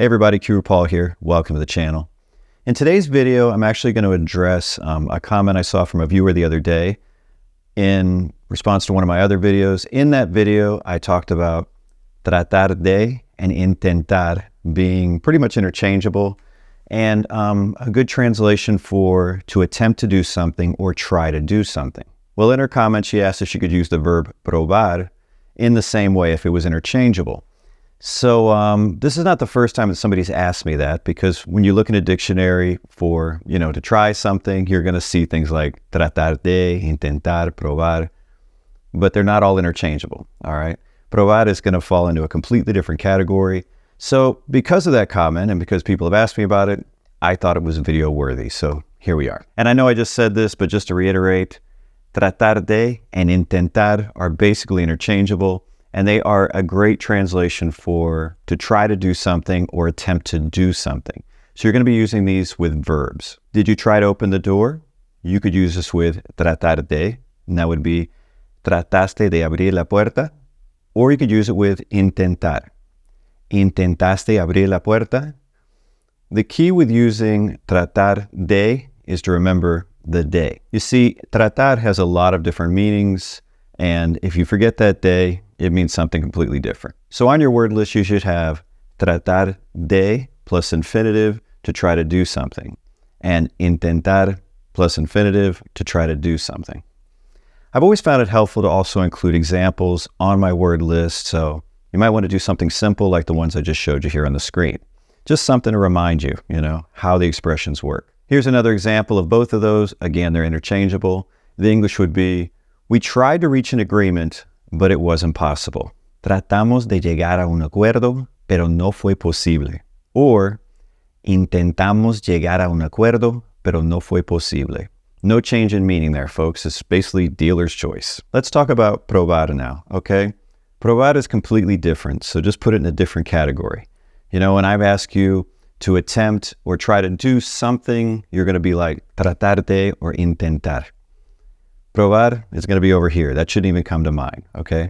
Hey everybody, Qroo here. Welcome to the channel. In today's video, I'm actually going to address a comment I saw from a viewer the other day in response to one of my other videos. In that video, I talked about tratar de and intentar being pretty much interchangeable, and a good translation for to attempt to do something or try to do something. Well, in her comment, she asked if she could use the verb probar in the same way if it was interchangeable. So this is not the first time that somebody's asked me that, because when you look in a dictionary for, to try something, you're going to see things like tratar de, intentar, probar, but they're not all interchangeable, all right? Probar is going to fall into a completely different category. So because of that comment and because people have asked me about it, I thought it was video worthy. So here we are. And I know I just said this, but just to reiterate, tratar de and intentar are basically interchangeable. And they are a great translation for to try to do something or attempt to do something. So you're going to be using these with verbs. Did you try to open the door? You could use this with tratar de, and that would be trataste de abrir la puerta. Or you could use it with intentar. Intentaste abrir la puerta. The key with using tratar de is to remember the de. You see, tratar has a lot of different meanings, and if you forget that de, it means something completely different. So on your word list, you should have tratar de plus infinitive to try to do something, and intentar plus infinitive to try to do something. I've always found it helpful to also include examples on my word list, so you might want to do something simple like the ones I just showed you here on the screen. Just something to remind you, how the expressions work. Here's another example of both of those. Again, they're interchangeable. The English would be, we tried to reach an agreement, but it wasn't possible. Tratamos de llegar a un acuerdo, pero no fue posible. Or, intentamos llegar a un acuerdo, pero no fue posible. No change in meaning there, folks. It's basically dealer's choice. Let's talk about probar now, okay? Probar is completely different, so just put it in a different category. When I've asked you to attempt or try to do something, you're going to be like tratar de or intentar. Probar is going to be over here. That shouldn't even come to mind, okay?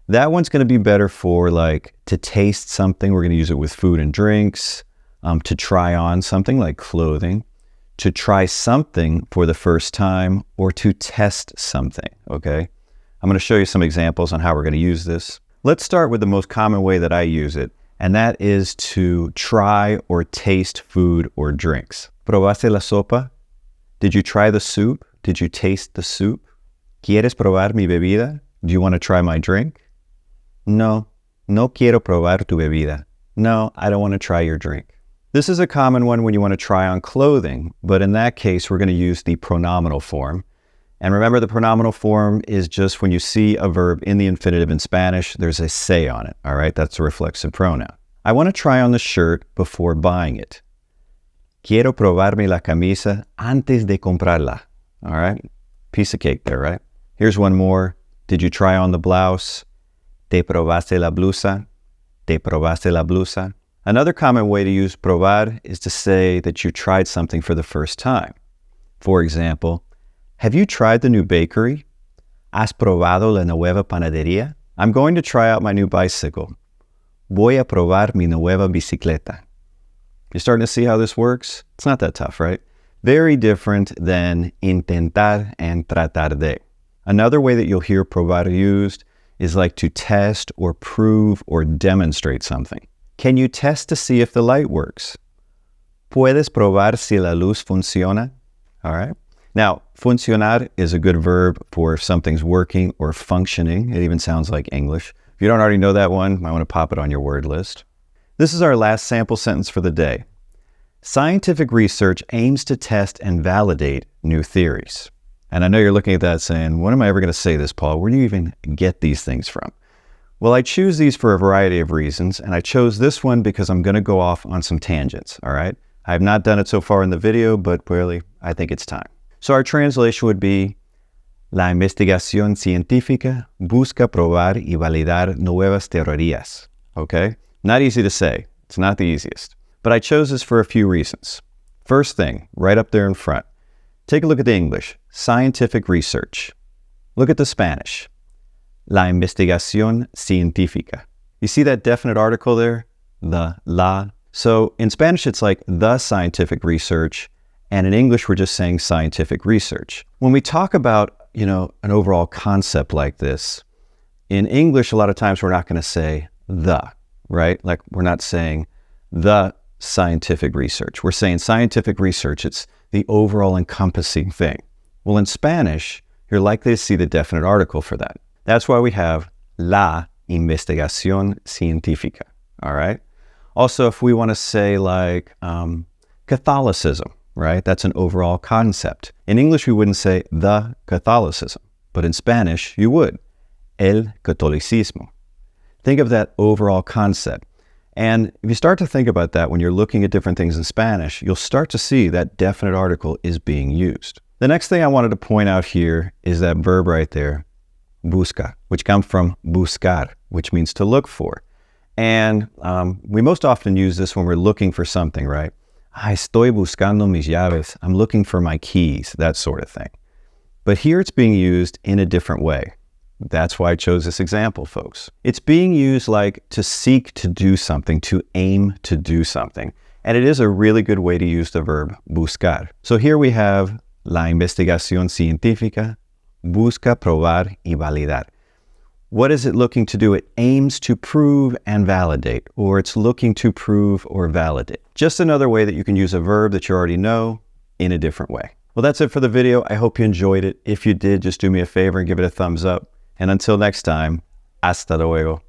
That one's going to be better for to taste something. We're going to use it with food and drinks, to try on something like clothing, to try something for the first time, or to test something, okay? I'm going to show you some examples on how we're going to use this. Let's start with the most common way that I use it, and that is to try or taste food or drinks. ¿Probaste la sopa? Did you try the soup? Did you taste the soup? ¿Quieres probar mi bebida? Do you want to try my drink? No, no quiero probar tu bebida. No, I don't want to try your drink. This is a common one when you want to try on clothing, but in that case, we're going to use the pronominal form. And remember, the pronominal form is just when you see a verb in the infinitive in Spanish, there's a se on it, all right? That's a reflexive pronoun. I want to try on the shirt before buying it. Quiero probarme la camisa antes de comprarla. All right, piece of cake there, right? Here's one more. Did you try on the blouse? ¿Te probaste la blusa? ¿Te probaste la blusa? Another common way to use probar is to say that you tried something for the first time. For example, have you tried the new bakery? ¿Has probado la nueva panadería? I'm going to try out my new bicycle. Voy a probar mi nueva bicicleta. You're starting to see how this works? It's not that tough, right? Very different than intentar and tratar de. Another way that you'll hear probar used is like to test or prove or demonstrate something. Can you test to see if the light works? ¿Puedes probar si la luz funciona? All right. Now, funcionar is a good verb for if something's working or functioning. It even sounds like English. If you don't already know that one, you might want to pop it on your word list. This is our last sample sentence for the day. Scientific research aims to test and validate new theories. And I know you're looking at that saying, when am I ever going to say this, Paul? Where do you even get these things from? Well, I choose these for a variety of reasons, and I chose this one because I'm going to go off on some tangents, all right? I have not done it so far in the video, but really, I think it's time. So our translation would be, La investigación científica busca probar y validar nuevas teorías. Okay? Not easy to say. It's not the easiest. But I chose this for a few reasons. First thing, right up there in front. Take a look at the English. Scientific research. Look at the Spanish. La investigación científica. You see that definite article there? The la So in Spanish, it's like the scientific research, and in English, we're just saying scientific research. When we talk about, an overall concept like this, in English, a lot of times we're not going to say the, right? Like we're not saying the scientific research. We're saying scientific research. It's the overall encompassing thing. Well, in Spanish, you're likely to see the definite article for that. That's why we have la investigación científica, all right? Also, if we want to say like Catholicism, right? That's an overall concept. In English, we wouldn't say the Catholicism, but in Spanish, you would. El catolicismo. Think of that overall concept. And if you start to think about that when you're looking at different things in Spanish, you'll start to see that definite article is being used. The next thing I wanted to point out here is that verb right there, busca, which comes from buscar, which means to look for. And we most often use this when we're looking for something, right? Estoy buscando mis llaves. I'm looking for my keys, that sort of thing. But here it's being used in a different way. That's why I chose this example, folks. It's being used like to seek to do something, to aim to do something. And it is a really good way to use the verb buscar. So here we have la investigación científica busca probar y validar. What is it looking to do? It aims to prove and validate, or it's looking to prove or validate. Just another way that you can use a verb that you already know in a different way. Well, that's it for the video. I hope you enjoyed it. If you did, just do me a favor and give it a thumbs up. And until next time, hasta luego.